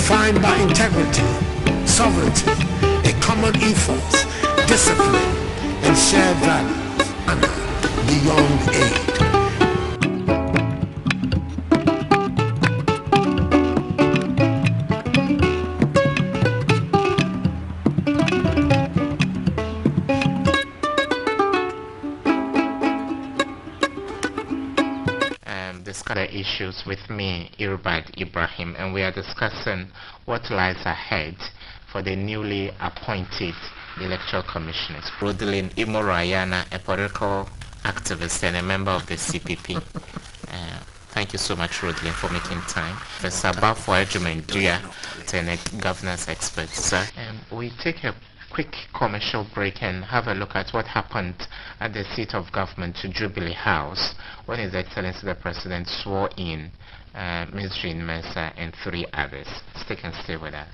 defined by integrity, sovereignty, a common ethos, discipline, and shared values, honor beyond aid. Discuss the issues with me, Irbad Ibrahim, and we are discussing what lies ahead for the newly appointed electoral commissioners. Rodelin Imorayana, a political activist and a member of the CPP. Thank you so much, Rodelin, for making time. Professor Bafo Ejumendua, a governance expert. Sir, we take a quick commercial break and have a look at what happened at the seat of government to Jubilee House when His Excellency the President swore in Ms. Jean Mensa and 3 others. Stick and stay with us.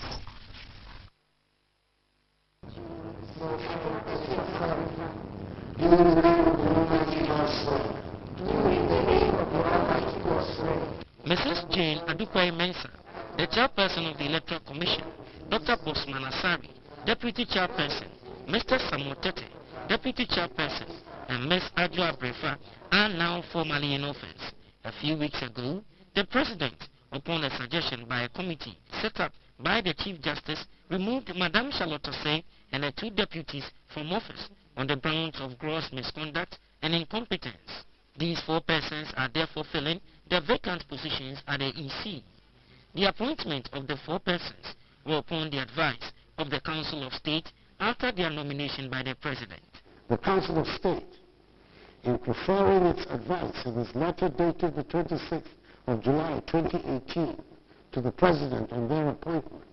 Mrs. Jane Adukwai Mensa, the chairperson of the Electoral Commission, Dr. Bosman Asari, Deputy Chairperson, Mr. Samotete, Deputy Chairperson, and Ms. Adjo Abrefa are now formally in office. A few weeks ago, the President, upon a suggestion by a committee set up by the Chief Justice, removed Madame Charlotte Osei and her 2 deputies from office on the grounds of gross misconduct and incompetence. These 4 persons are therefore filling the vacant positions at the EC. The appointment of the 4 persons were upon the advice of the Council of State after their nomination by the President. The Council of State, in preferring its advice in its letter dated the 26th of July 2018 to the President on their appointment,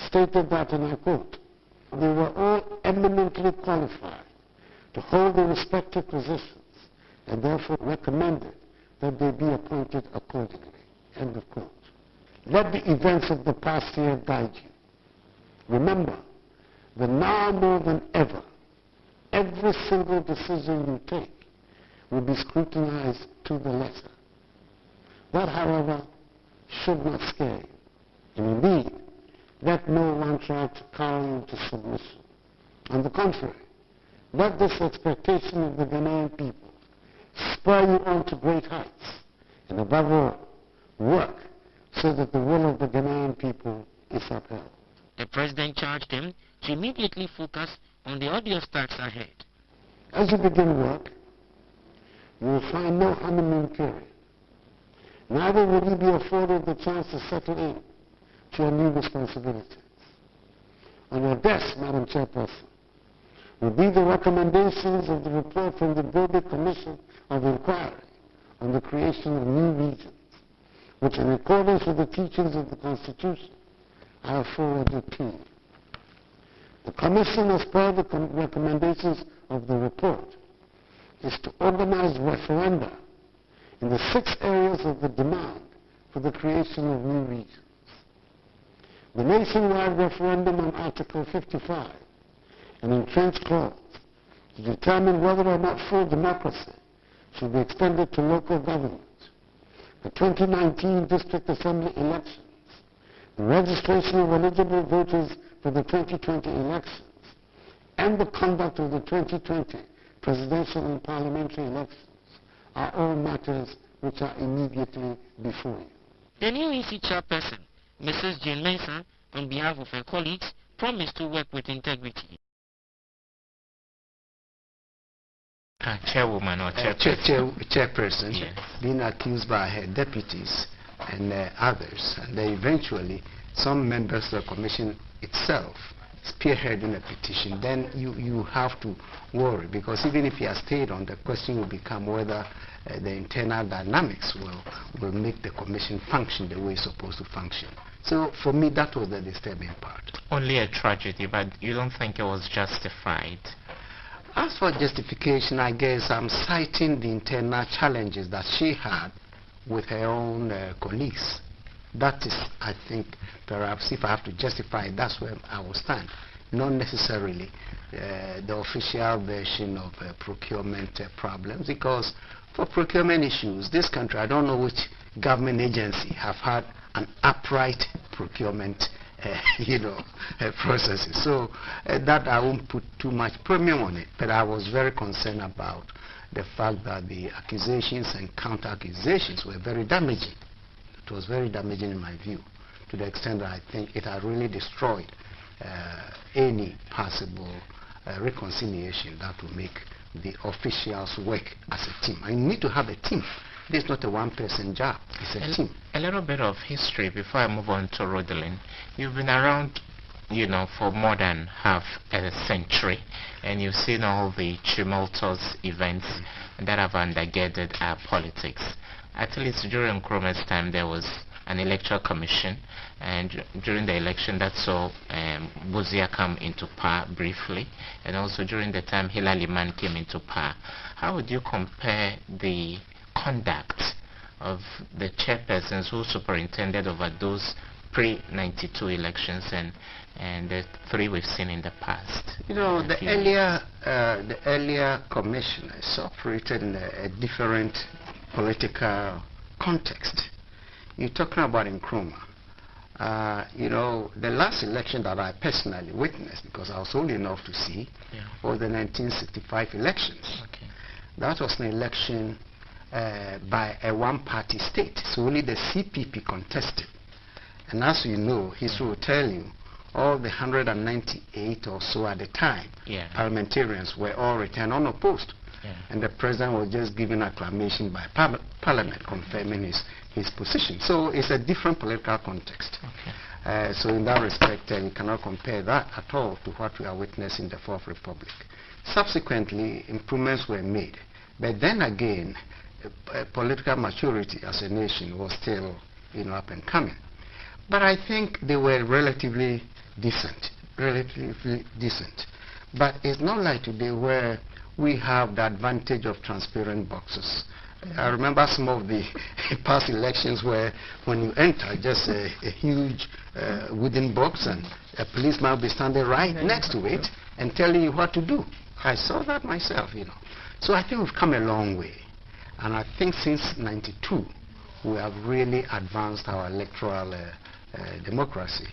stated that, and I quote, they were all eminently qualified to hold their respective positions and therefore recommended that they be appointed accordingly. End of quote. Let the events of the past year guide you. Remember that now more than ever, every single decision you take will be scrutinized to the letter. That, however, should not scare you. And indeed, let no one try to cower you to submission. On the contrary, let this expectation of the Ghanaian people spur you on to great heights. And above all, work so that the will of the Ghanaian people is upheld. The President charged them to immediately focus on the odious tasks ahead. As you begin work, you will find no honeymoon period. Neither will you be afforded the chance to settle in to your new responsibilities. On your desk, Madam Chairperson, will be the recommendations of the report from the Broby Commission of Inquiry on the creation of new regions, which, in accordance with the teachings of the Constitution, I have forwarded to you. The Commission, as per the recommendations of the report, is to organize referenda in the 6 areas of the demand for the creation of new regions. The nationwide referendum on Article 55, an entrenched clause, to determine whether or not full democracy should be extended to local government, the 2019 District Assembly elections, the registration of eligible voters for the 2020 elections, and the conduct of the 2020 presidential and parliamentary elections are all matters which are immediately before you. The new EC chairperson, Mrs. Jane Mensa, on behalf of her colleagues, promised to work with integrity. Chairwoman or chairperson? Chairperson, yes, being accused by her deputies and others, and then eventually some members of the commission itself spearheading a petition, then you have to worry, because even if you are stayed on, the question will become whether the internal dynamics will make the commission function the way it's supposed to function. So for me, that was the disturbing part. Only a tragedy, but you don't think it was justified? As for justification, I guess I'm citing the internal challenges that she had with her own colleagues. That is, I think, perhaps if I have to justify it, that's where I will stand. Not necessarily the official version of procurement problems, because for procurement issues, this country, I don't know which government agency have had an upright procurement processes. So that I won't put too much premium on it, but I was very concerned about the fact that the accusations and counter-accusations were very damaging. It was very damaging in my view, to the extent that I think it had really destroyed any possible reconciliation that will make the officials work as a team. I need to have a team. This is not a one-person job. It's a team. A little bit of history before I move on to Rhodolin. You've been around, for more than half a century, and you've seen all the tumultuous events that have undergirded our politics. At least during Nkrumah's time, there was an electoral commission, and during the election that saw Busia come into power briefly, and also during the time Hilary Liman came into power. How would you compare the conduct of the chairpersons who superintended over those pre-92 elections and the three we've seen in the past? The earlier commissioners operated in a different political context. You're talking about Nkrumah. The last election that I personally witnessed, because I was old enough to see, was the 1965 elections. Okay. That was an election by a one-party state, so only the CPP contested. And as you know, history will tell you, all the 198 or so at the time, parliamentarians were all returned unopposed. And the president was just given acclamation by parliament confirming his position. So it's a different political context. Okay. So in that respect, you cannot compare that at all to what we are witnessing in the Fourth Republic. Subsequently, improvements were made. But then again, political maturity as a nation was still up and coming. But I think they were relatively decent. But it's not like today where we have the advantage of transparent boxes. I remember some of the past elections where when you enter, just a huge wooden box and a policeman will be standing right next to it and telling you what to do. I saw that myself, So I think we've come a long way. And I think since '92, we have really advanced our electoral democracy.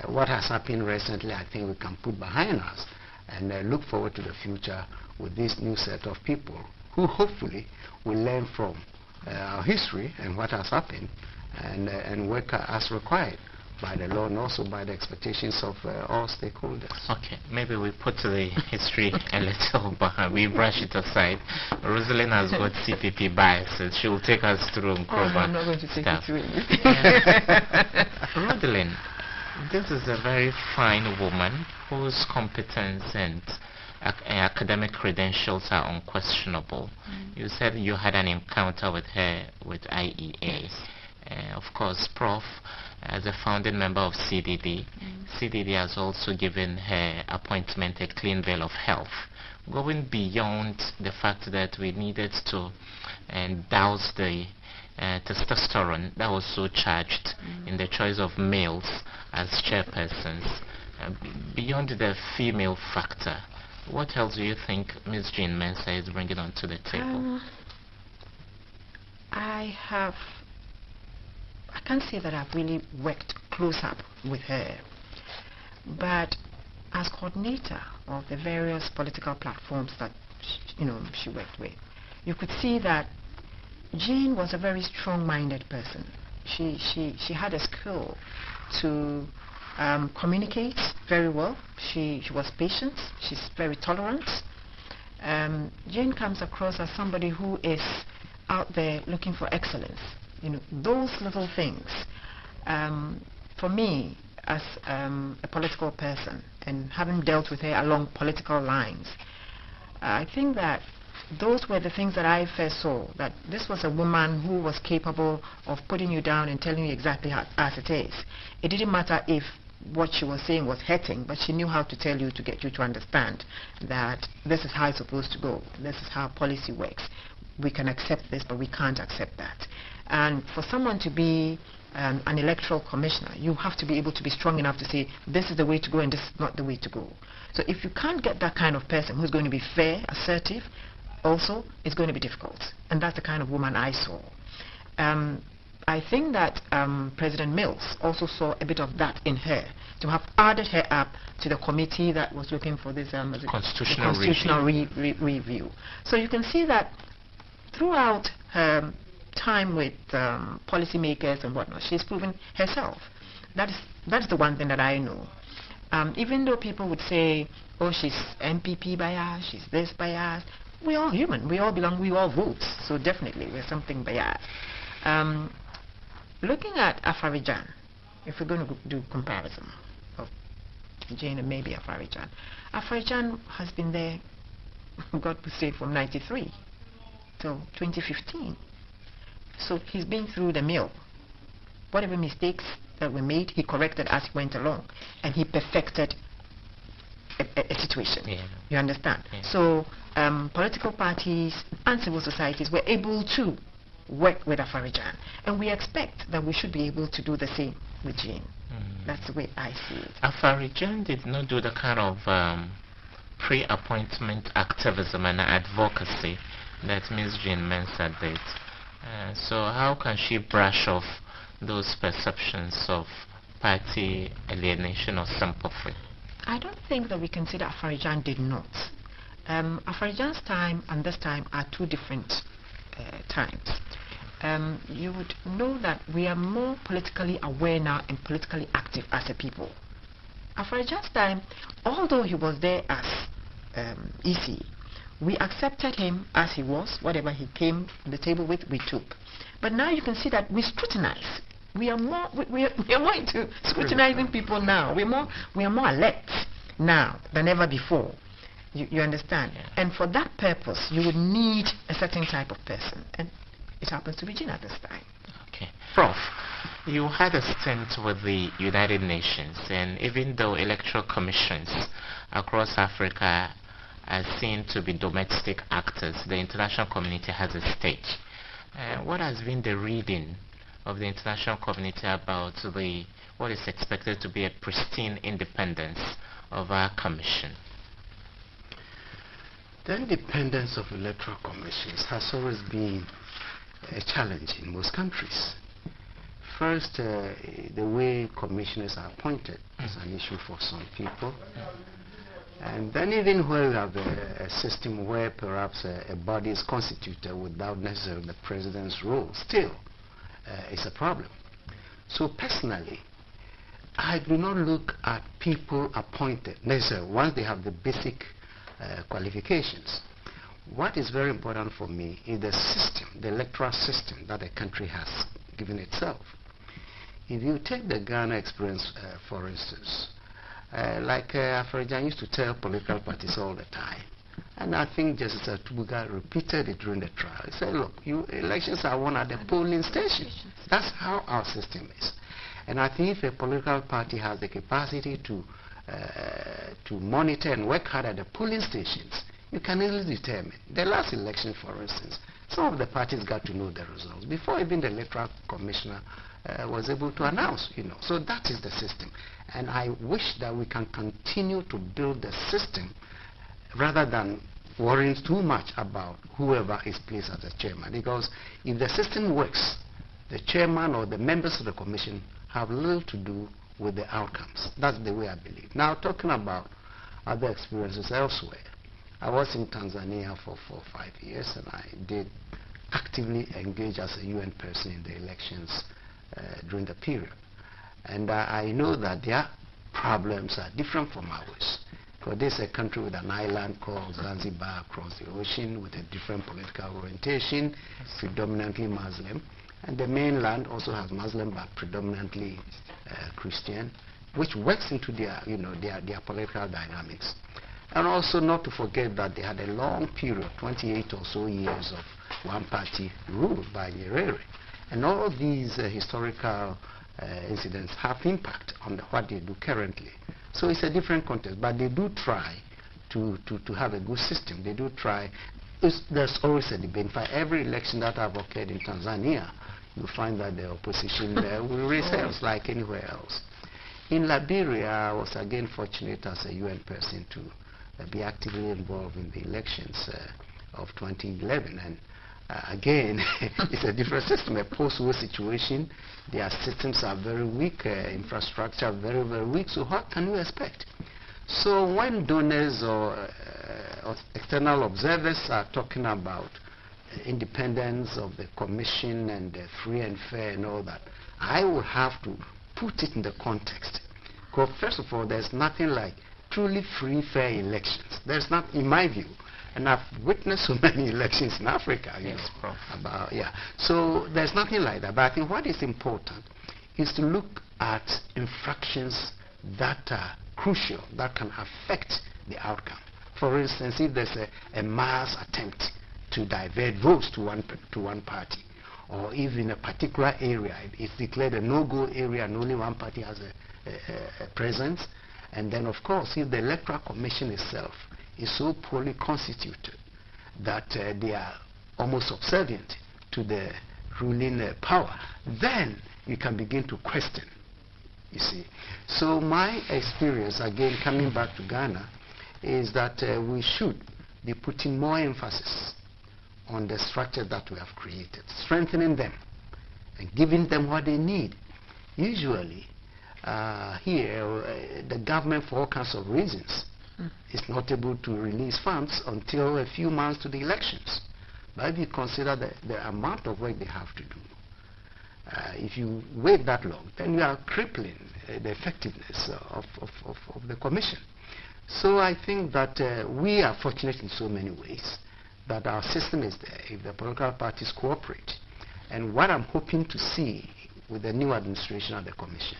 What has happened recently, I think we can put behind us and look forward to the future with this new set of people who hopefully will learn from our history and what has happened and work as required by the law and also by the expectations of all stakeholders. Okay, maybe we put the history a little behind. We brush it aside. Rhodolin has got CPP biases. She will take us through Nkrumah I'm not going to take it through. Rhodolin, this is a very fine woman whose competence and academic credentials are unquestionable. You said you had an encounter with her with IEA. Of course, Prof, as a founding member of CDD, CDD has also given her appointment a clean veil of health, going beyond the fact that we needed to douse the testosterone that was so charged in the choice of males as chairpersons. Beyond the female factor, what else do you think Ms. Jean Mensah is bringing onto the table? I can't say that I've really worked close up with her, but as coordinator of the various political platforms that she worked with, you could see that Jean was a very strong-minded person. She had a skill to communicate very well. She was patient. She's very tolerant. Jane comes across as somebody who is out there looking for excellence. Those little things. For me, as a political person, and having dealt with her along political lines, I think that those were the things that I first saw, that this was a woman who was capable of putting you down and telling you exactly as it is. It didn't matter if what she was saying was hurting, but she knew how to tell you to get you to understand that this is how it's supposed to go. This is how policy works. We can accept this, but we can't accept that. And for someone to be an electoral commissioner, you have to be able to be strong enough to say, this is the way to go and this is not the way to go. So if you can't get that kind of person who's going to be fair, assertive, also, it's going to be difficult. And that's the kind of woman I saw. I I think that President Mills also saw a bit of that in her, to have added her up to the committee that was looking for this constitutional review. So you can see that throughout her time with policymakers and whatnot, she's proven herself. That's the one thing that I know. Even though people would say, oh, she's MPP biased, she's this biased, we're all human, we all belong, we all vote, so definitely we're something biased. Looking at Afari-Gyan, if we're going to do comparison of Jane and maybe Afari-Gyan, Afari-Gyan has been there, God would say, from 93 till 2015. So he's been through the mill. Whatever mistakes that were made, he corrected as he went along, and he perfected a situation. Yeah. You understand? Yeah. So political parties and civil societies were able to work with Afari-Gyan, and we expect that we should be able to do the same with Jane. That's the way I see it. Afari-Gyan did not do the kind of pre-appointment activism and advocacy that Ms. Jane Mensah did. So how can she brush off those perceptions of party alienation or sympathy? I don't think that we can say that Afari-Gyan did not. Afari-Gyan's time and this time are two different times. You would know that we are more politically aware now and politically active as a people. Afari-Gyan's time, although he was there as EC, we accepted him as he was. Whatever he came to the table with, we took. But now you can see that we scrutinize. We are more into scrutinizing people now. We are more alert now than ever before. You understand? Yeah. And for that purpose, you would need a certain type of person, and it happens to be Jane at this time. Okay. Prof, you had a stint with the United Nations, and even though electoral commissions across Africa are seen to be domestic actors, the international community has a stake. What has been the reading of the international community about what is expected to be a pristine independence of our commission? The independence of electoral commissions has always been a challenge in most countries. First, the way commissioners are appointed is an issue for some people. And then even where you have a system where perhaps a body is constituted without necessarily the president's role, still it's a problem. So personally, I do not look at people appointed necessarily once they have the basic qualifications. What is very important for me is the system, the electoral system that a country has given itself. If you take the Ghana experience, for instance, like Afari-Gyan used to tell political parties all the time, and I think Justice Atubuga repeated it during the trial. He said, look, elections are won at the polling station. That's how our system is. And I think if a political party has the capacity to monitor and work hard at the polling stations, you can easily determine. The last election, for instance, some of the parties got to know the results before even the electoral commissioner was able to announce, So that is the system. And I wish that we can continue to build the system rather than worrying too much about whoever is placed as the chairman. Because if the system works, the chairman or the members of the commission have little to do with the outcomes. That's the way I believe. Now, talking about other experiences elsewhere, I was in Tanzania for 4 or 5 years, and I did actively engage as a UN person in the elections during the period. And I know that their problems are different from ours. Because this is a country with an island called Zanzibar across the ocean with a different political orientation, predominantly Muslim. And the mainland also has Muslim but predominantly Christian, which works into their political dynamics. And also not to forget that they had a long period, 28 or so years of one-party rule by Nyerere. And all of these historical incidents have impact on what they do currently. So it's a different context, but they do try to have a good system. They do try. There's always a debate. In fact, every election that have occurred in Tanzania, you find that the opposition will raise hands like anywhere else. In Liberia, I was again fortunate as a UN person to be actively involved in the elections of 2011, and Again, it's a different system, a post-war situation. Their systems are very weak, infrastructure very, very weak. So what can you expect? So when donors or external observers are talking about independence of the commission and free and fair and all that, I will have to put it in the context. Because first of all, there's nothing like truly free, fair elections. There's not, in my view, and I've witnessed so many elections in Africa, you know, about, so there's nothing like that. But I think what is important is to look at infractions that are crucial, that can affect the outcome. For instance, if there's a mass attempt to divert votes to one party, or if in a particular area it's declared a no-go area and only one party has a presence, and then of course if the Electoral Commission itself is so poorly constituted that they are almost subservient to the ruling power, then you can begin to question, you see. So my experience, again coming back to Ghana, is that we should be putting more emphasis on the structure that we have created, strengthening them and giving them what they need. Usually here the government, for all kinds of reasons, is not able to release funds until a few months to the elections. But if you consider the amount of work they have to do, if you wait that long, then you are crippling the effectiveness of the commission. So I think that we are fortunate in so many ways that our system is there if the political parties cooperate. And what I'm hoping to see with the new administration of the commission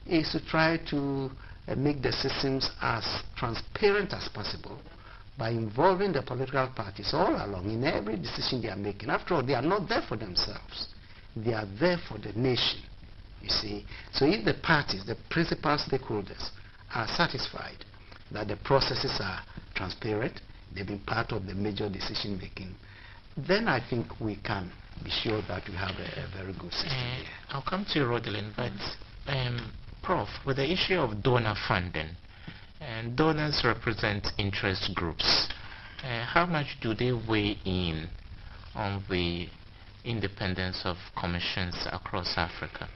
is to try to make the systems as transparent as possible by involving the political parties all along in every decision they are making. After all, they are not there for themselves. They are there for the nation, you see. So if the parties, the principal stakeholders, are satisfied that the processes are transparent, they've been part of the major decision making, then I think we can be sure that we have a very good system here. I'll come to you, Rodelin, but Prof, with the issue of donor funding, and donors represent interest groups, how much do they weigh in on the independence of commissions across Africa?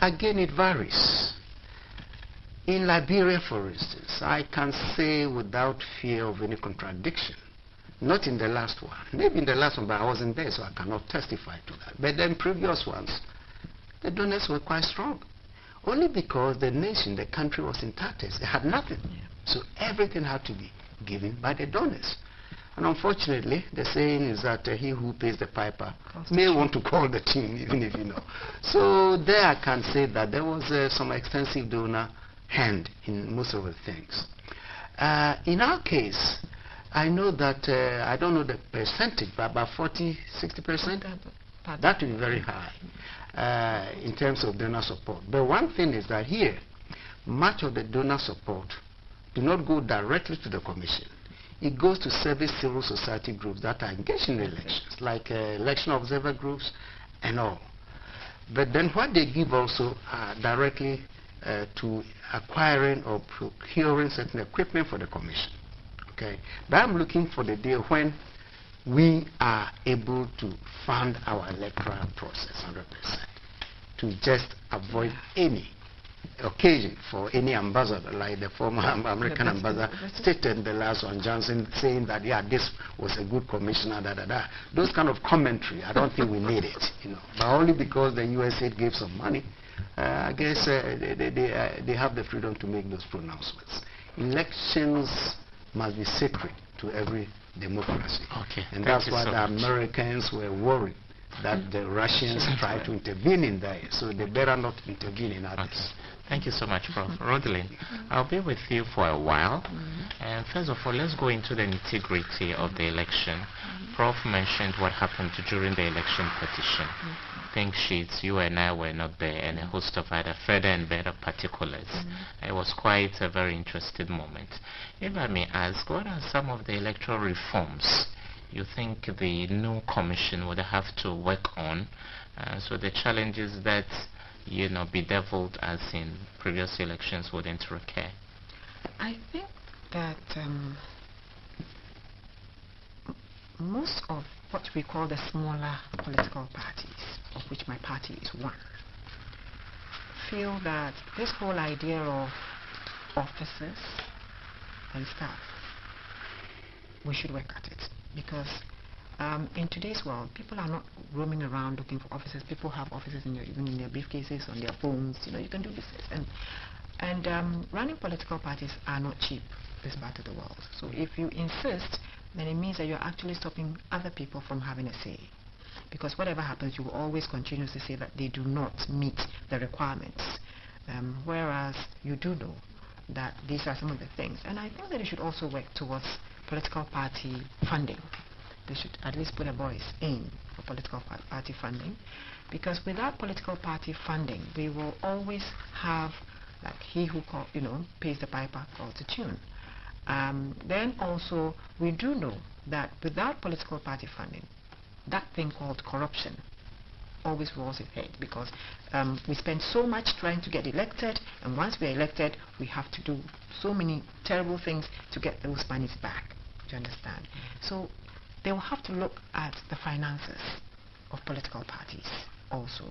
Again, it varies. In Liberia, for instance, I can say without fear of any contradiction, not in the last one, maybe in the last one, but I wasn't there, so I cannot testify to that. But then previous ones, the donors were quite strong. Only because the nation, the country was in tatters. They had nothing. So everything had to be given by the donors. And unfortunately, the saying is that he who pays the piper may want to call the tune, even if you know. So there I can say that there was some extensive donor hand in most of the things. In our case, I know that, I don't know the percentage, but about 40–60%. That would be very high in terms of donor support. But one thing is that here, much of the donor support do not go directly to the commission. It goes to service civil society groups that are engaged in elections, like election observer groups and all. But then what they give also directly to acquiring or procuring certain equipment for the commission. Okay, but I'm looking for the day when we are able to fund our electoral process 100%, to just avoid any occasion for any ambassador, like the former American ambassador stated the last one, Johnson, saying that, yeah, this was a good commissioner, Those kind of commentary, I don't think we need it, you know. But only because the USA gave some money, I guess they have the freedom to make those pronouncements. Elections must be sacred to every democracy. Okay. And that's why the Americans were worried that the Russians tried to intervene in there, so they better not intervene in others. Okay. Thank you so much, Prof. Rodelin, I'll be with you for a while. And first of all, let's go into the nitty-gritty of the election. Prof mentioned what happened during the election petition. Think sheets, you and I were not there, and a host of other further and better particulars. It was quite a very interesting moment. If I may ask, what are some of the electoral reforms you think the new commission would have to work on, so the challenges that, you know, bedeviled as in previous elections wouldn't recur? I think that most of what we call the smaller political parties, of which my party is one, feel that this whole idea of officers and staff, we should work at it, because in today's world, people are not roaming around looking for offices. People have offices even in their briefcases, on their phones. You can do business. And running political parties are not cheap this part of the world. So if you insist, then it means that you're actually stopping other people from having a say. Because whatever happens, you will always continuously say that they do not meet the requirements. Whereas you do know that these are some of the things. And I think that you should also work towards political party funding. They should at least put a voice in for political party funding, because without political party funding, we will always have, like, he who pays the piper calls the tune. Then also, we do know that without political party funding, that thing called corruption always rolls its head, because we spend so much trying to get elected, and once we're elected, we have to do so many terrible things to get those monies back. Do you understand? So they will have to look at the finances of political parties also.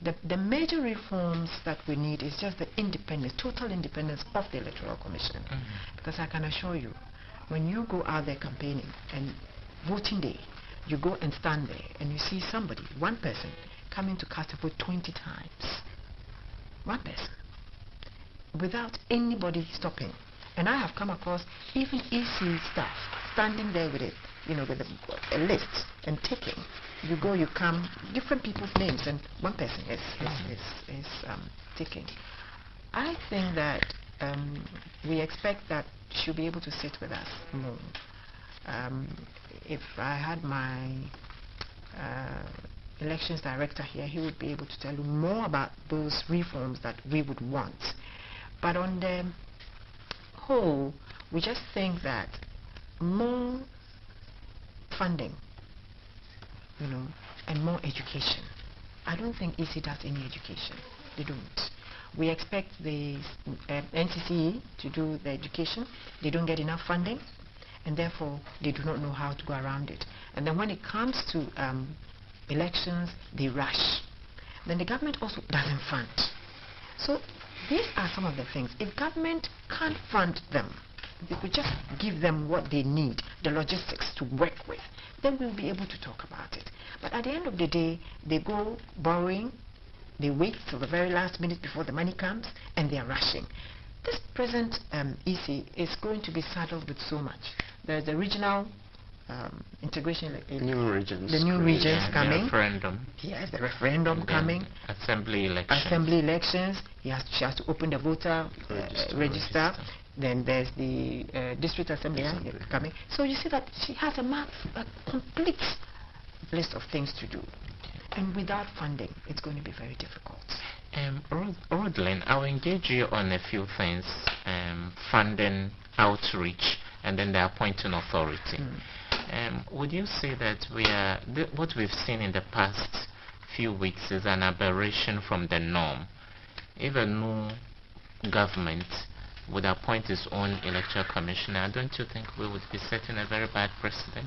The major reforms that we need is just the independence, total independence of the Electoral Commission. Because I can assure you, when you go out there campaigning and voting day, you go and stand there and you see somebody, one person, coming to cast a vote 20 times. One person. Without anybody stopping. And I have come across even EC staff standing there with it, with a list and ticking. You go, you come, different people's names, and one person is ticking. I think that we expect that she'll be able to sit with us more. If I had my elections director here, he would be able to tell you more about those reforms that we would want. But on the whole, we just think that more funding, and more education. I don't think EC does any education. They don't. We expect the NCCE to do the education. They don't get enough funding, and therefore they do not know how to go around it. And then when it comes to elections, they rush. Then the government also doesn't fund. So these are some of the things. If government can't fund them, if we could just give them what they need, the logistics to work with, then we'll be able to talk about it. But at the end of the day, they go borrowing, they wait till the very last minute before the money comes, and they are rushing. This present EC is going to be saddled with so much. There's the regional integration, new regions, the new regions coming. The referendum. Yes, the referendum coming. Assembly elections. Assembly elections. She has to open the voter register. Then there's the district assembly coming. So you see that she has a complete list of things to do. And without funding, it's going to be very difficult. Rodlin, I'll engage you on a few things: funding, outreach, and then the appointing authority. Would you say that what we've seen in the past few weeks is an aberration from the norm? If a new government would appoint its own electoral commissioner, don't you think we would be setting a very bad precedent?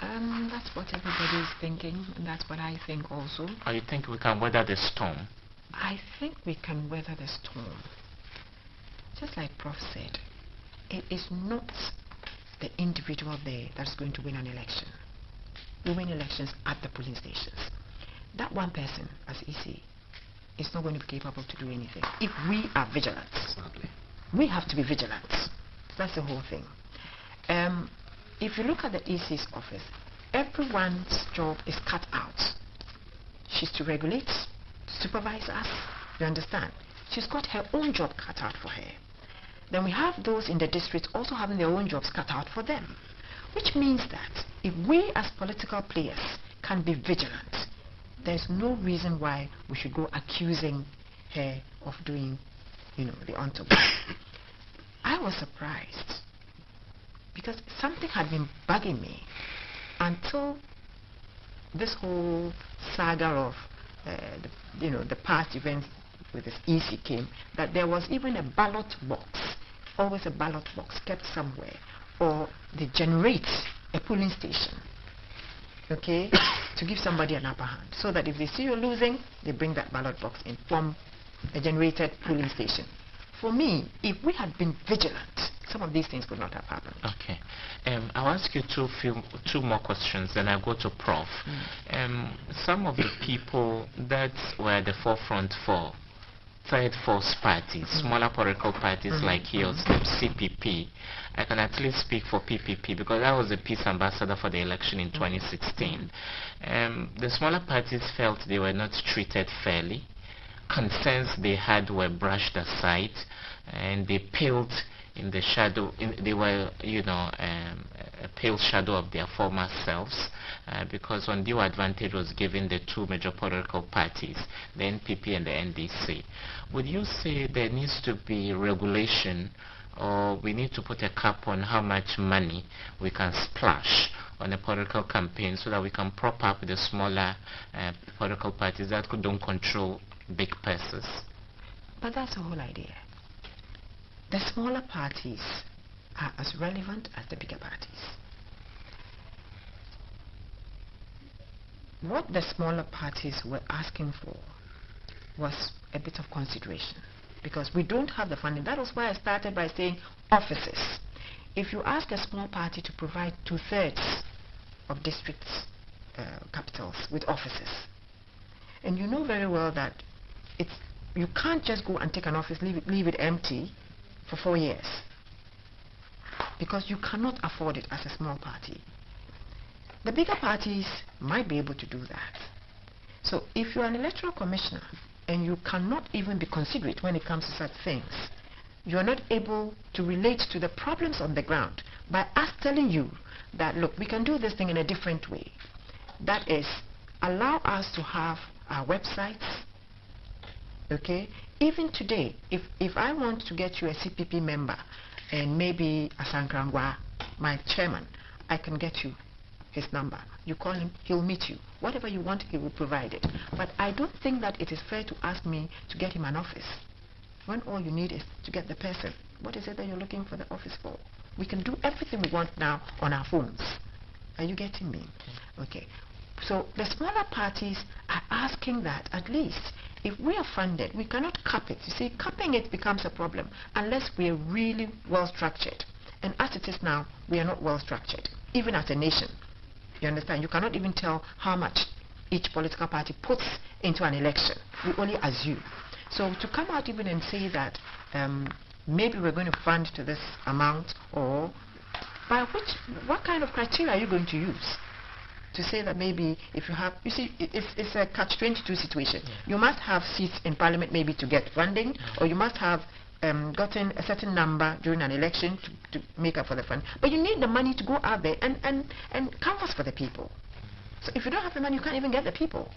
That's what everybody is thinking, and that's what I think also. Or you think we can weather the storm? I think we can weather the storm. Just like Prof said, it is not the individual there that's going to win an election. We win elections at the polling stations. That one person, as EC, is not going to be capable to do anything if we are vigilant. Exactly. We have to be vigilant. That's the whole thing. If you look at the EC's office, everyone's job is cut out. She's to regulate, to supervise us. You understand? She's got her own job cut out for her. Then we have those in the district also having their own jobs cut out for them. Which means that if we as political players can be vigilant, there's no reason why we should go accusing her of doing, the untoward. I was surprised because something had been bugging me until this whole saga of the past events with this EC came, that there was even a ballot box, always a ballot box kept somewhere, or they generate a polling station okay, to give somebody an upper hand, so that if they see you're losing, they bring that ballot box in from a generated polling station. For me, if we had been vigilant, some of these things could not have happened. Okay. I'll ask you two more questions, then I'll go to Prof. Some of the people that were at the forefront for third force parties, smaller political parties like yours, the CPP, I can at least speak for PPP because I was the peace ambassador for the election in 2016. The smaller parties felt they were not treated fairly. Concerns they had were brushed aside, and they paled in the shadow. They were, a pale shadow of their former selves, because undue advantage was given the two major political parties, the NPP and the NDC. Would you say there needs to be regulation, or we need to put a cap on how much money we can splash on a political campaign so that we can prop up the smaller political parties that don't control big purses? But that's the whole idea. The smaller parties are as relevant as the bigger parties. What the smaller parties were asking for was a bit of consideration, because we don't have the funding. That was why I started by saying offices. If you ask a small party to provide 2/3 of districts' capitals with offices, and you know very well that you can't just go and take an office, leave it empty for 4 years, because you cannot afford it as a small party. The bigger parties might be able to do that. So if you're an electoral commissioner and you cannot even be considerate when it comes to such things, you're not able to relate to the problems on the ground by us telling you that, look, we can do this thing in a different way. That is, allow us to have our websites. Okay, even today, if I want to get you a CPP member and maybe Asankrangwa, my chairman, I can get you his number. You call him, he'll meet you. Whatever you want, he will provide it. But I don't think that it is fair to ask me to get him an office when all you need is to get the person. What is it that you're looking for the office for? We can do everything we want now on our phones. Are you getting me? Okay. So the smaller parties are asking that at least if we are funded, we cannot cap it. You see, capping it becomes a problem unless we are really well structured. And as it is now, we are not well structured, even as a nation. You understand? You cannot even tell how much each political party puts into an election. We only assume. So to come out even and say that maybe we're going to fund to this amount, or what kind of criteria are you going to use? To say that maybe if you have, you see, it's a catch-22 situation. Yeah. You must have seats in parliament maybe to get funding, or you must have gotten a certain number during an election to make up for the fund. But you need the money to go out there and canvass for the people. So if you don't have the money, you can't even get the people.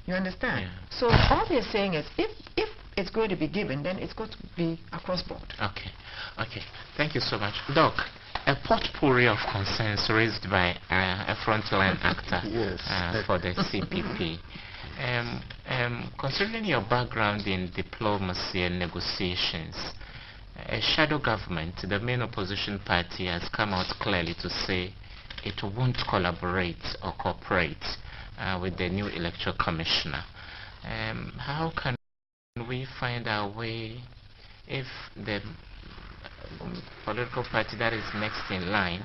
You understand? Yeah. So all they're saying is if it's going to be given, then it's going to be across board. Okay. Thank you so much. Doc, a potpourri of concerns raised by a frontline actor for the CPP. Considering your background in diplomacy and negotiations, a shadow government, the main opposition party, has come out clearly to say it won't collaborate or cooperate with the new electoral commissioner. How can we find our way if the political party that is next in line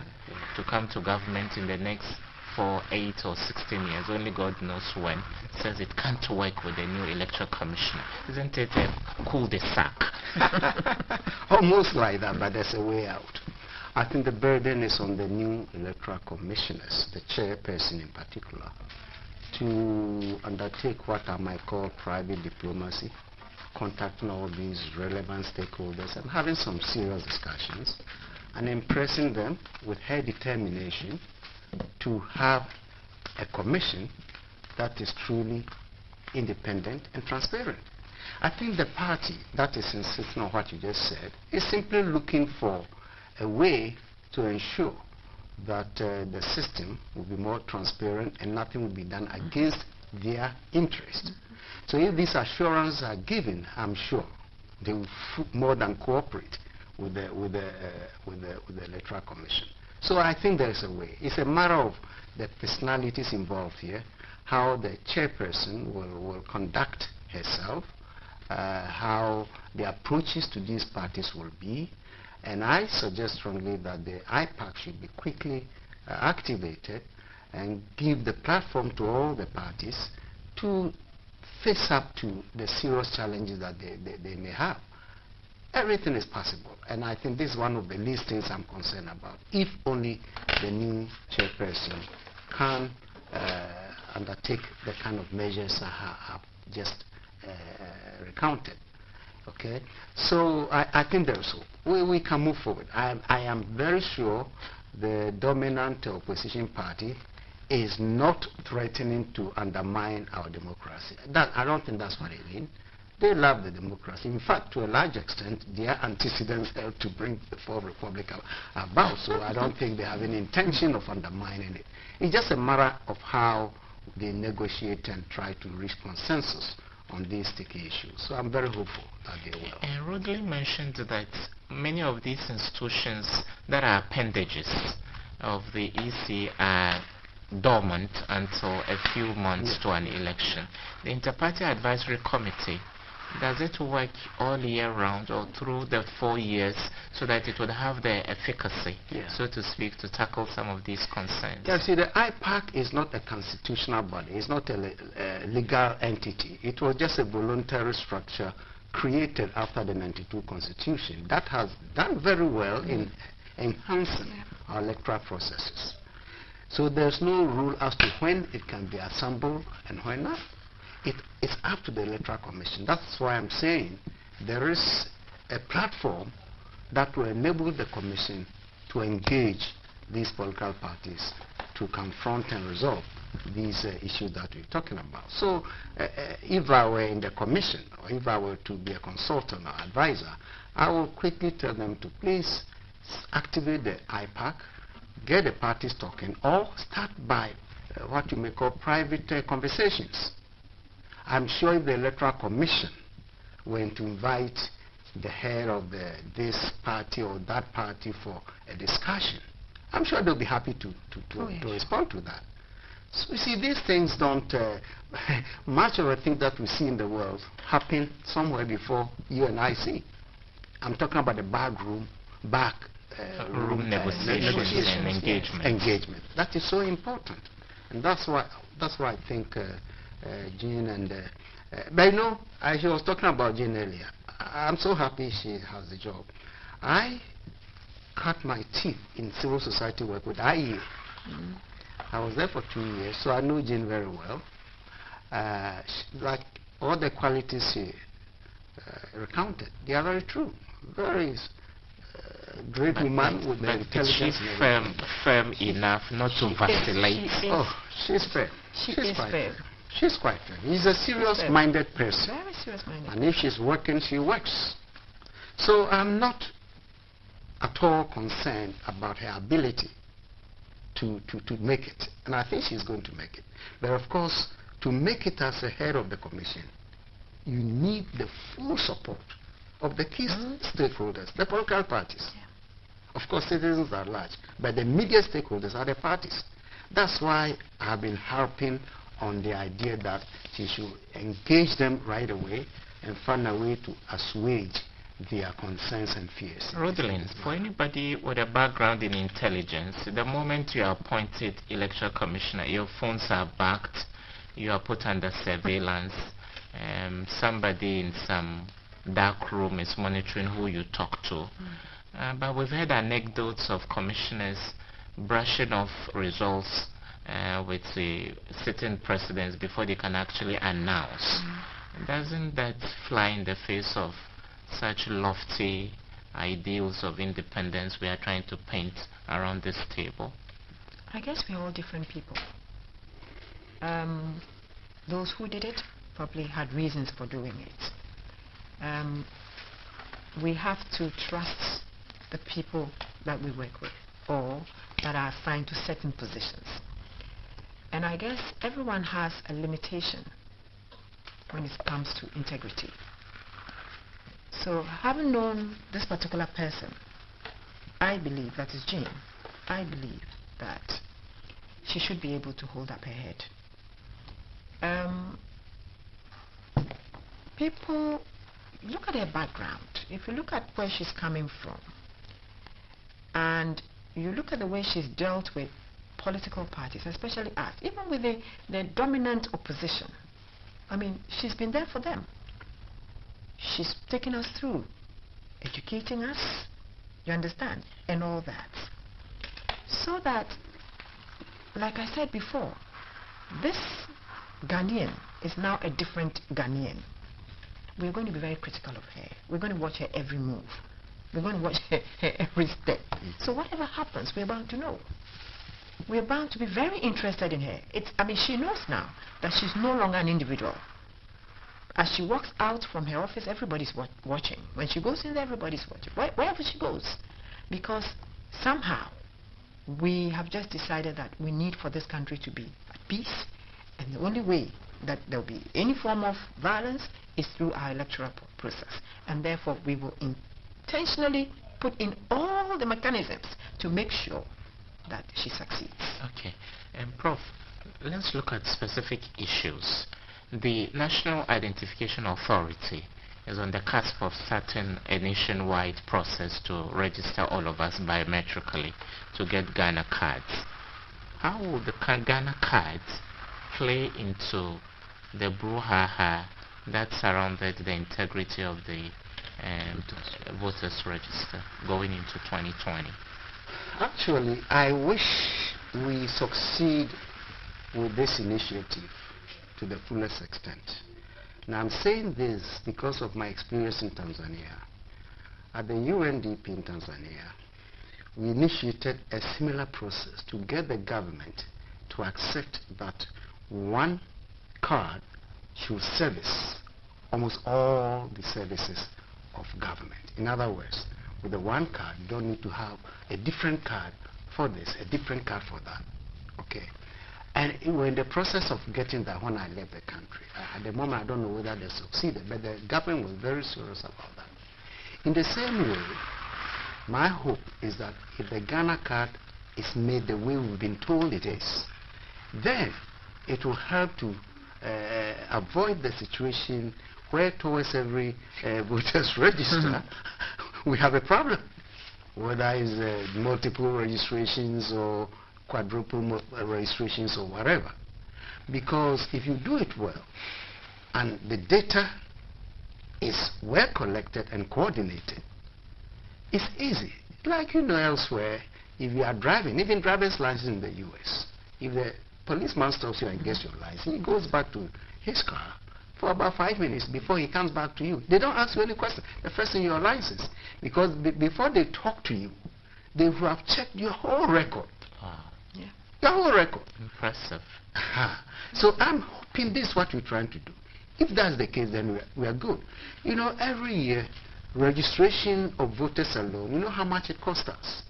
to come to government in the next 4, 8 or 16 years, only God knows when, says it can't work with the new electoral commissioner? Isn't it a cul-de-sac? Almost like that, but there's a way out. I think the burden is on the new electoral commissioners, the chairperson in particular, to undertake what I might call private diplomacy, contacting all these relevant stakeholders and having some serious discussions and impressing them with her determination to have a commission that is truly independent and transparent. I think the party that is insisting on what you just said is simply looking for a way to ensure that the system will be more transparent and nothing will be done against their interest. So if these assurances are given, I'm sure they will more than cooperate with the Electoral Commission. So I think there's a way. It's a matter of the personalities involved here, how the chairperson will conduct herself, how the approaches to these parties will be, and I suggest strongly that the IPAC should be quickly activated and give the platform to all the parties to face up to the serious challenges that they may have. Everything is possible, and I think this is one of the least things I'm concerned about. If only the new chairperson can undertake the kind of measures I have just recounted. Okay, so I think there's hope. We can move forward. I am very sure the dominant opposition party is not threatening to undermine our democracy. I don't think that's what they mean. They love the democracy. In fact, to a large extent, their antecedents helped to bring the Fourth Republic about, so I don't think they have any intention of undermining it. It's just a matter of how they negotiate and try to reach consensus on these sticky issues. So I'm very hopeful that they will. And Rodley mentioned that many of these institutions that are appendages of the EC are dormant until a few months to an election. The Inter-Party Advisory Committee, does it work all year round or through the 4 years so that it would have the efficacy, so to speak, to tackle some of these concerns? Yeah, see, the IPAC is not a constitutional body. It's not a legal entity. It was just a voluntary structure created after the 92 Constitution that has done very well in enhancing our electoral processes. So there's no rule as to when it can be assembled and when not. It's up to the Electoral Commission. That's why I'm saying there is a platform that will enable the Commission to engage these political parties to confront and resolve these issues that we're talking about. So if I were in the Commission, or if I were to be a consultant or advisor, I will quickly tell them to please activate the IPAC, get the parties talking, or start by what you may call private conversations. I'm sure if the Electoral Commission were to invite the head of this party or that party for a discussion, I'm sure they'll be happy to respond to that. So you see, these things don't, much of the things that we see in the world happen somewhere before you and I see. I'm talking about the backroom negotiations and engagement. That is so important, and that's why I think Jean and but you know, she was talking about Jean earlier. I'm so happy she has the job. I cut my teeth in civil society work with IE. I was there for 2 years, so I know Jean very well. Like all the qualities she recounted, they are very true. Very great woman with the intelligence. She's firm enough not to vacillate. She's fair. She's fair. She's quite fair. She's a serious-minded person. Very serious-minded. And if she's working, she works. So I'm not at all concerned about her ability to make it. And I think she's going to make it. But of course, to make it as a head of the commission, you need the full support of the key stakeholders, the political parties. Of course, citizens are large, but the media stakeholders are the parties. That's why I've been harping on the idea that she should engage them right away and find a way to assuage their concerns and fears. Rodlin, for anybody with a background in intelligence, the moment you are appointed electoral commissioner, your phones are backed, you are put under surveillance, somebody in some dark room is monitoring who you talk to. But we've heard anecdotes of commissioners brushing off results with the sitting presidents before they can actually announce. Doesn't that fly in the face of such lofty ideals of independence we are trying to paint around this table? I guess we're all different people. Those who did it probably had reasons for doing it. We have to trust the people that we work with or that are assigned to certain positions. And I guess everyone has a limitation when it comes to integrity. So having known this particular person, I believe, that is Jane, I believe that she should be able to hold up her head. People look at her background. If you look at where she's coming from, and you look at the way she's dealt with political parties, especially us, even with the dominant opposition, I mean, she's been there for them. She's taken us through, educating us, you understand, and all that. So that, like I said before, this Ghanaian is now a different Ghanaian. We're going to be very critical of her. We're going to watch her every move. We're going to watch her every step. So whatever happens, we're bound to know. We're bound to be very interested in her. I mean, she knows now that she's no longer an individual. As she walks out from her office, everybody's watching. When she goes in there, everybody's watching. Wherever she goes. Because somehow, we have just decided that we need for this country to be at peace. And the only way that there will be any form of violence is through our electoral process. And therefore, we will intentionally put in all the mechanisms to make sure that she succeeds. Okay. And Prof, let's look at specific issues. The National Identification Authority is on the cusp of starting a nationwide process to register all of us biometrically to get Ghana cards. How will the Ghana cards play into the brouhaha that surrounded the integrity of the voters register going into 2020? Actually, I wish we succeed with this initiative to the fullest extent. Now, I'm saying this because of my experience in Tanzania. At the UNDP in Tanzania, we initiated a similar process to get the government to accept that one card should service almost all the services of government. In other words, with the one card, you don't need to have a different card for this, a different card for that. Okay. And we're in the process of getting that when I left the country. At the moment, I don't know whether they succeeded, but the government was very serious about that. In the same way, my hope is that if the Ghana card is made the way we've been told it is, then it will help to avoid the situation where towards every voters register, we have a problem. Whether it's multiple registrations or quadruple registrations or whatever. Because if you do it well and the data is well collected and coordinated, it's easy. Like elsewhere, if you are driving, even driver's license in the US, if the policeman stops you and gets your license, he goes back to his car for about 5 minutes before he comes back to you. They don't ask you any question. The first thing, your license. Because before they talk to you, they will have checked your whole record. Yeah. The whole record. Impressive. So I'm hoping this is what we're trying to do. If that's the case, then we are good. Every year, registration of voters alone, you know how much it costs us?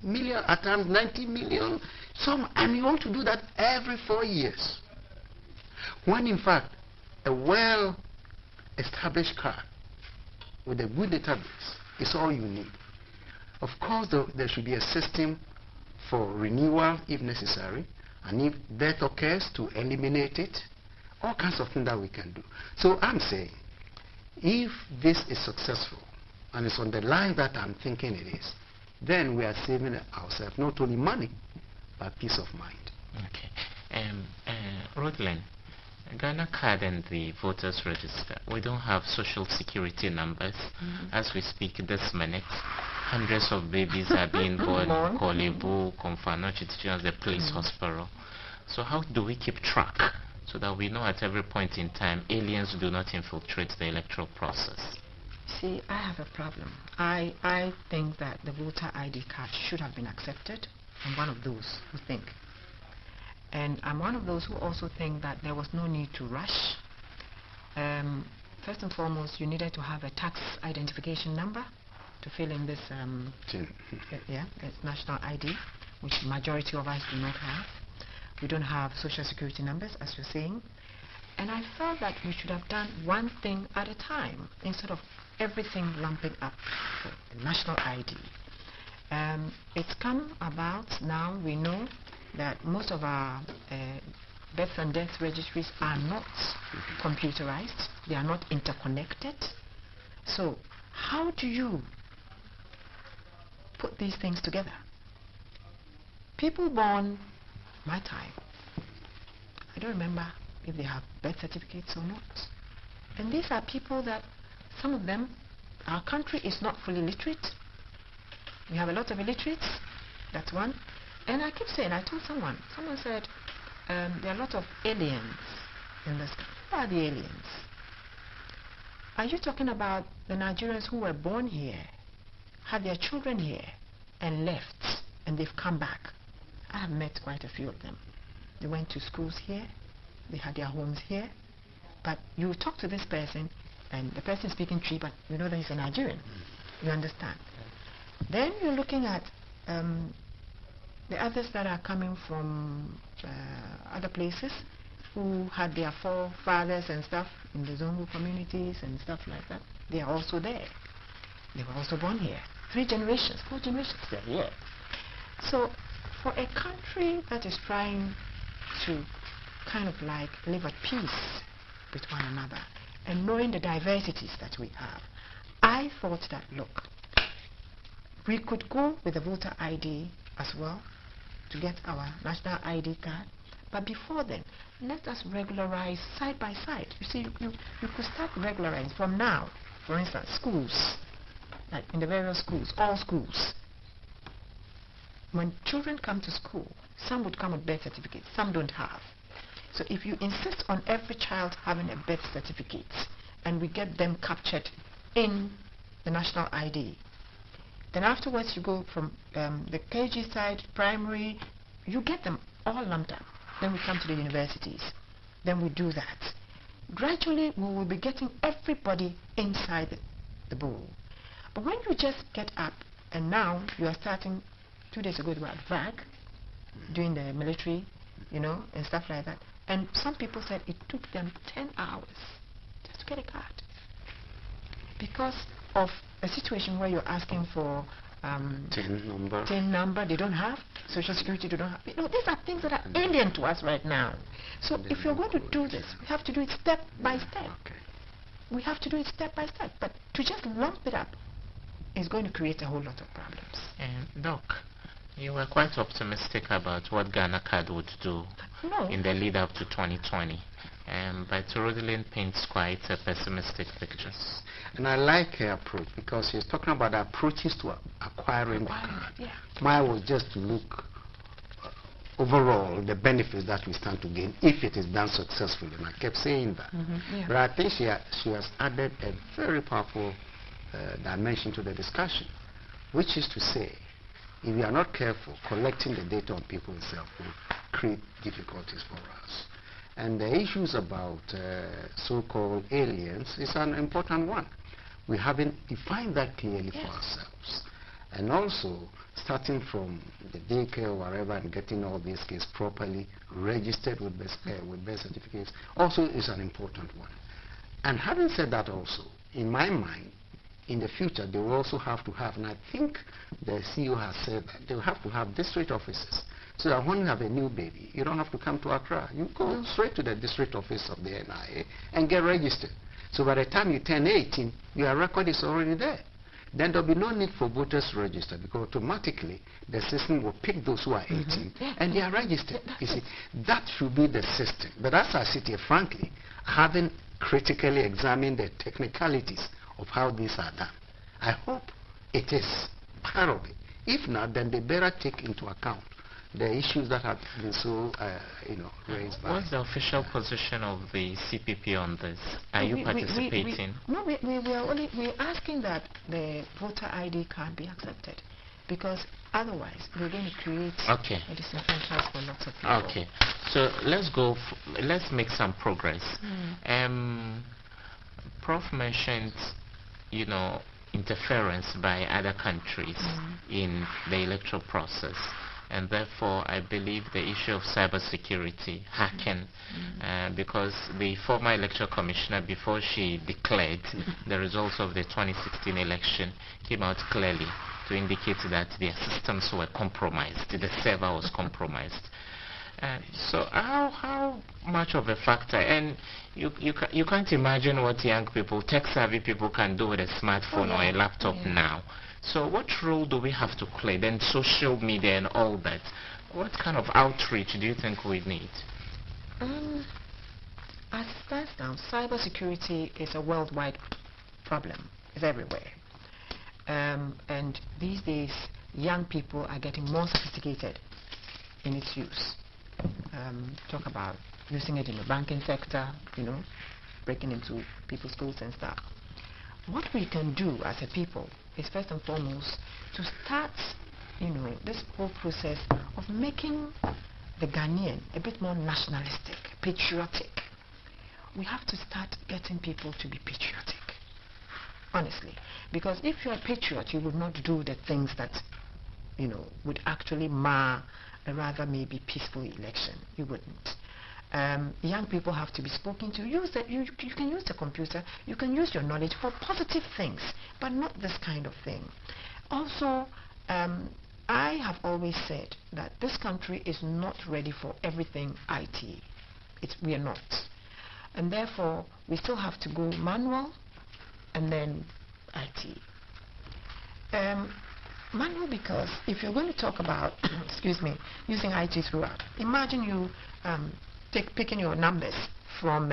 Million, at times 90 million. And you want to do that every 4 years. When in fact, a well-established card with a good database is all you need. Of course, there should be a system for renewal if necessary, and if death occurs, to eliminate it. All kinds of things that we can do. So I'm saying, if this is successful, and it's on the line that I'm thinking it is, then we are saving ourselves not only money, but peace of mind. Okay. Rodlin, Ghana card and the voters register, we don't have social security numbers. As we speak this minute, hundreds of babies are being born in Kolebu, Komfano, the police hospital. So how do we keep track so that we know at every point in time aliens do not infiltrate the electoral process? See, I have a problem. I think that the voter ID card should have been accepted. I'm one of those who think. And I'm one of those who also think that there was no need to rush. First and foremost, you needed to have a tax identification number to fill in this it's national ID, which majority of us do not have. We don't have social security numbers, as you're saying. And I felt that we should have done one thing at a time instead of everything lumping up for the national ID. It's come about now. We know that most of our birth and death registries are not computerized. They are not interconnected. So how do you put these things together? People born my time, I don't remember if they have birth certificates or not. And these are people that, some of them, our country is not fully literate. We have a lot of illiterates, that's one. And I keep saying, I told someone said, there are a lot of aliens in this country. Who are the aliens? Are you talking about the Nigerians who were born here, had their children here, and left, and they've come back? I have met quite a few of them. They went to schools here, they had their homes here, but you talk to this person, and the person is speaking Twi, but you know that he's a Nigerian. You understand? Then you're looking at the others that are coming from other places, who had their forefathers and stuff in the Zongo communities and stuff like that. They are also there. They were also born here. 3 generations, 4 generations, they're here. So for a country that is trying to kind of like live at peace with one another and knowing the diversities that we have, I thought that, look, we could go with the voter ID as well to get our national ID card. But before then, let us regularize side by side. You see, you could start regularizing from now. For instance, schools, like in the various schools, all schools. When children come to school, some would come with birth certificates, some don't have. So if you insist on every child having a birth certificate, and we get them captured in the national ID, then afterwards you go from the KG side, primary, you get them all lumped up. Then we come to the universities. Then we do that. Gradually, we will be getting everybody inside the bowl. But when you just get up, and now you are starting, 2 days ago, about VAG, doing the military, you know, and stuff like that. And some people said it took them 10 hours just to get a card. Because of a situation where you're asking for TIN number, they don't have. Social security, they don't have. You know, these are things that are alien to us right now. So if you're going to do this, we have to do it step by step. We have to do it step by step. But to just lump it up is going to create a whole lot of problems. And Doc, you were quite optimistic about what Ghana Card would do in the lead up to 2020. But Rosalind paints quite a pessimistic picture. And I like her approach because she's talking about approaches to acquiring the card. Yeah. Mine was just to look overall the benefits that we stand to gain if it is done successfully. And I kept saying that. Yeah. But I think she has added a very powerful dimension to the discussion, which is to say, if we are not careful, collecting the data on people itself will create difficulties for us. And the issues about so-called aliens is an important one. We haven't defined that clearly for ourselves. And also, starting from the daycare or wherever and getting all these kids properly registered with birth certificates also is an important one. And having said that also, in my mind, in the future, they will also have to have, and I think the CEO has said that, they will have to have district offices. So that when you have a new baby, you don't have to come to Accra. You go straight to the district office of the NIA and get registered. So by the time you turn 18, your record is already there. Then there'll be no need for voters to register because automatically the system will pick those who are 18 and they are registered. You see, that should be the system. But as I sit here, frankly, having critically examined the technicalities of how these are done, I hope it is part of it. If not, then they better take into account the issues that have been so, raised by... What's the official position of the CPP on this? Are you participating? We're asking that the voter ID card be accepted, because otherwise we're going to create a disenfranchisement for lots of people. Okay, so let's make some progress. Prof mentioned, interference by other countries in the electoral process. And therefore, I believe the issue of cybersecurity, hacking, because the former electoral commissioner, before she declared the results of the 2016 election, came out clearly to indicate that their systems were compromised, the server was compromised. So how much of a factor? And you can't imagine what young people, tech-savvy people, can do with a smartphone or a laptop now. So what role do we have to play? Then social media and all that. What kind of outreach do you think we need? As it stands now, cybersecurity is a worldwide problem. It's everywhere. And these days, young people are getting more sophisticated in its use. Talk about using it in the banking sector, breaking into people's schools and stuff. What we can do as a people is first and foremost to start, this whole process of making the Ghanaian a bit more nationalistic, patriotic. We have to start getting people to be patriotic, honestly. Because if you're a patriot, you would not do the things that, would actually mar a rather maybe peaceful election. You wouldn't. Young people have to be spoken to. You can use the computer, you can use your knowledge for positive things, but not this kind of thing. Also, I have always said that this country is not ready for everything IT. We are not. And therefore, we still have to go manual and then IT. Manual because if you're going to talk about, using IT throughout, imagine you picking your numbers from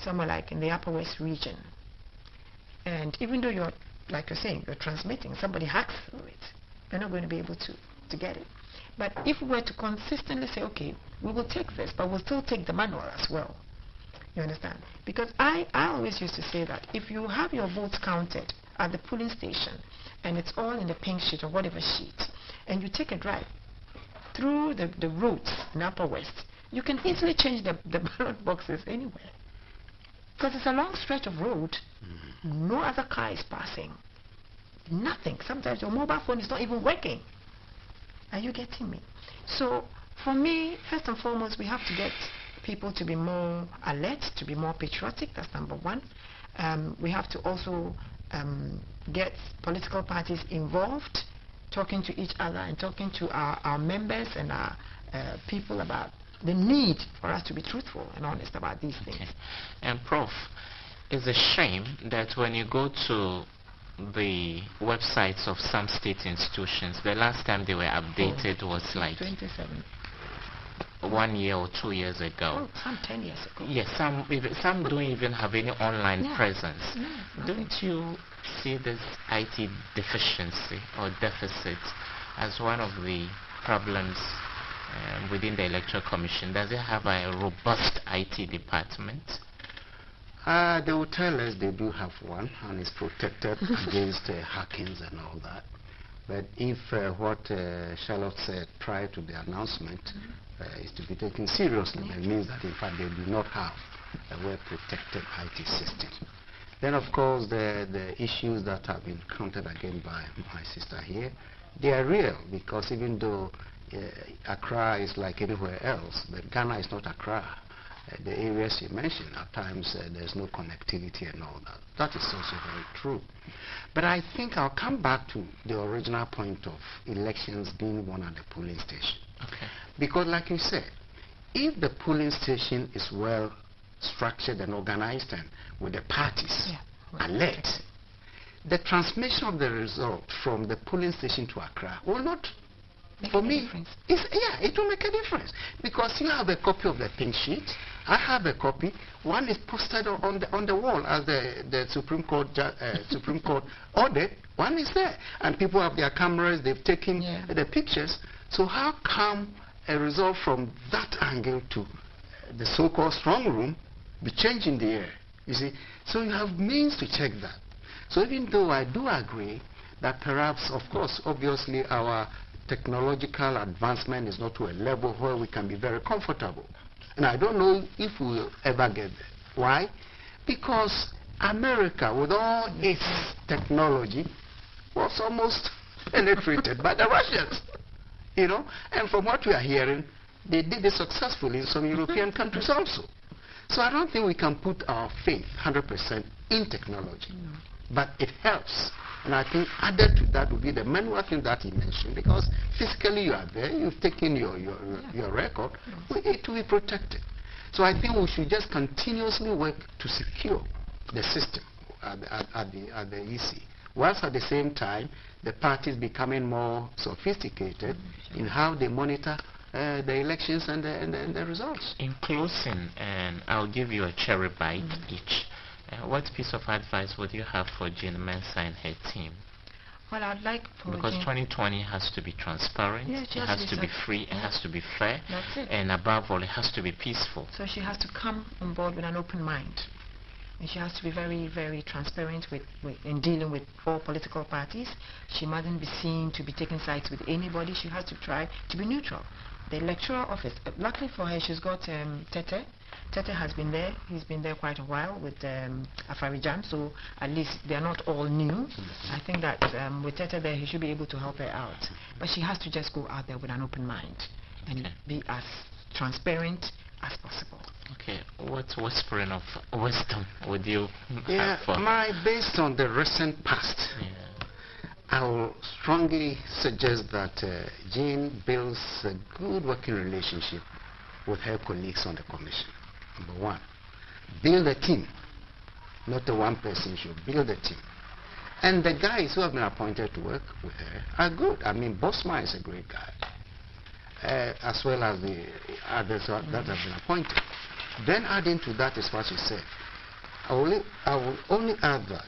somewhere like in the Upper West region. And even though you're saying, you're transmitting, somebody hacks through it, you're not going to be able to get it. But if we were to consistently say, okay, we will take this, but we'll still take the manual as well. You understand? Because I always used to say that if you have your votes counted at the polling station and it's all in the pink sheet or whatever sheet, and you take a drive through the roads in Upper West, you can easily change the ballot boxes anywhere. Because it's a long stretch of road, no other car is passing. Nothing. Sometimes your mobile phone is not even working. Are you getting me? So for me, first and foremost, we have to get people to be more alert, to be more patriotic. That's number one. We have to also get political parties involved, talking to each other and talking to our members and our people about the need for us to be truthful and honest about these things. And Prof, it's a shame that when you go to the websites of some state institutions, the last time they were updated was like 27. 1 year or 2 years ago. Oh, some 10 years ago. Yes, some don't even have any online presence. Don't you see this IT deficiency or deficit as one of the problems within the Electoral Commission? Does it have a robust IT department? They will tell us they do have one, and it's protected against hackings and all that. But if what Charlotte said prior to the announcement is to be taken seriously, that means that in fact they do not have a well-protected IT system. Then of course the issues that have been counted again by my sister here, they are real, because even though Accra is like anywhere else, but Ghana is not Accra. The areas you mentioned, at times there's no connectivity and all that. That is also very true. But I think I'll come back to the original point of elections being won at the polling station. Okay. Because like you said, if the polling station is well structured and organized and with the parties alert, the transmission of the result from the polling station to Accra will not, for me, it will make a difference. Because you have a copy of the pink sheet, I have a copy, one is posted on the wall as the Supreme Court ordered, one is there. And people have their cameras, they've taken the pictures. So how come a result from that angle to the so-called strong room be changing the air? You see, so you have means to check that. So even though I do agree that perhaps, of course, obviously our technological advancement is not to a level where we can be very comfortable. And I don't know if we will ever get there. Why? Because America, with all its technology, was almost penetrated by the Russians. You know, and from what we are hearing, they did it successfully in some European countries also. So I don't think we can put our faith 100% in technology. but it helps. And I think added to that would be the manual thing that he mentioned, because physically you are there, you've taken your record, it will be protected. So I think we should just continuously work to secure the system at the EC, whilst at the same time the parties becoming more sophisticated in how they monitor the elections and the results. In closing, and I'll give you a cherry bite each. What piece of advice would you have for Jean Mensah and her team? Well, I'd like for Because Jean 2020 has to be transparent, Yes, it has to be free, it has to be fair, That's it. and above all, it has to be peaceful. So she has to come on board with an open mind. And she has to be very, very transparent in dealing with all political parties. She mustn't be seen to be taking sides with anybody. She has to try to be neutral. The electoral office, luckily for her, she's got Tete. Tete has been there. He's been there quite a while with Afarijan, so at least they're not all new. I think that with Tete there, he should be able to help her out. But she has to just go out there with an open mind and be as transparent as possible. Okay, what whispering of wisdom would you Yeah, have for? based on the recent past, I will strongly suggest that Jean builds a good working relationship with her colleagues on the commission. Number one, build a team, not a one person show, build a team. And the guys who have been appointed to work with her are good. I mean, Bosma is a great guy, as well as the others that have been appointed. Then adding to that is what she said. I will only add that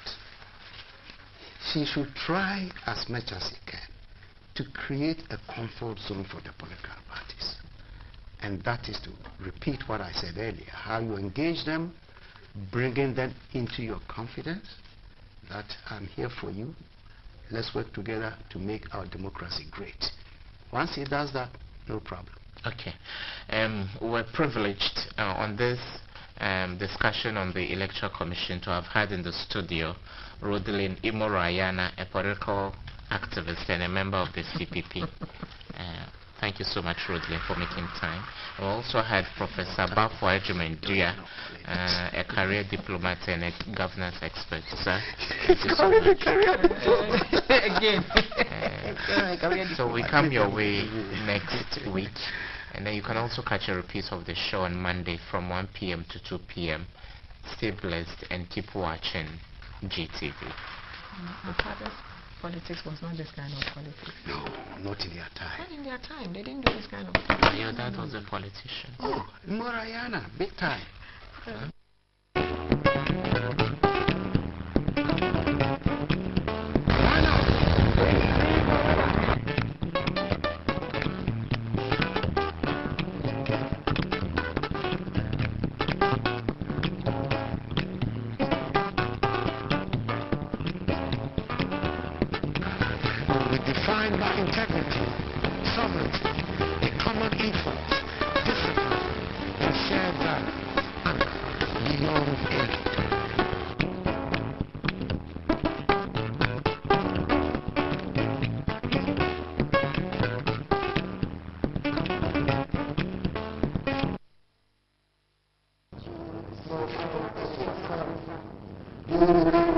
she should try as much as she can to create a comfort zone for the political parties. And that is to repeat what I said earlier, how you engage them, bringing them into your confidence, that I'm here for you, let's work together to make our democracy great. Once he does that, no problem. Okay. We're privileged on this discussion on the Electoral Commission to have had in the studio Rodelyn Imoro-Ayana, a political activist and a member of the CPP. Thank you so much, Rodelyn, for making time. We also had Professor Bafo Ejimendua, a career diplomat and a governance expert. Sir, thank you so much. Again. So we come your way next week, and then you can also catch a repeat of the show on Monday from 1 p.m. to 2 p.m. Stay blessed and keep watching GTV. Our father's politics was not this kind of politics. No, not in their time. Not in their time. They didn't do this kind of Your dad was a politician. Oh, Morayana, big time. Defined by integrity, sovereignty, a common ethos, discipline, and shared value, and beyond age. You